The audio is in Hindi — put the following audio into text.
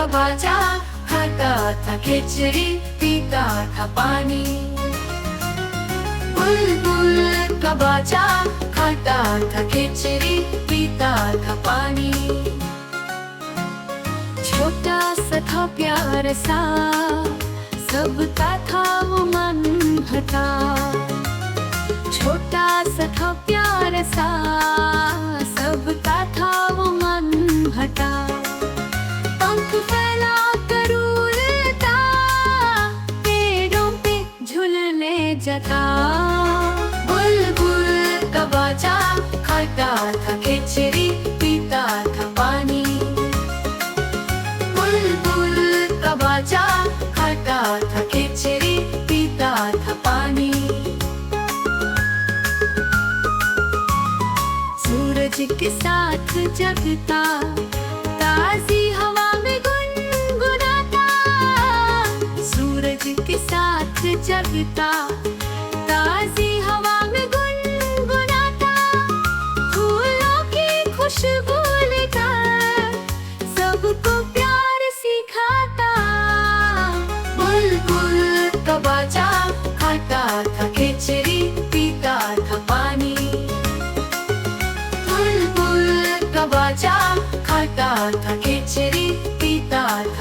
बाजा, खाता था खिचड़ी, पीता था पानी। बुलबुल का बाजा, खाता था खिचड़ी, पीता था पानी। छोटा सा था प्यार सा, सबका था वो मन हटा। छोटा सा था प्यार सा, सबका था वो मन हटा। पंख फैला कर उड़ता, पेड़ों पे झूलने जाता। बुलबुल का बाजा, खाता था खिचड़ी, पीता था पानी। बुलबुल का बाजा, खाता था खिचड़ी, पीता था पानी। सूरज के साथ जगता, ताज़ी हवा में गुनगुनाता। सूरज के साथ जगता, ताज़ी हवा में गुनगुनाता। फूलों की खुशबू लेकर सबको प्यार सिखाता। बुलबुल का बाजा, खाता था खिचड़ी, पीता था पानी। बुलबुल का बाजा, खाता था खिचड़ी, पीता था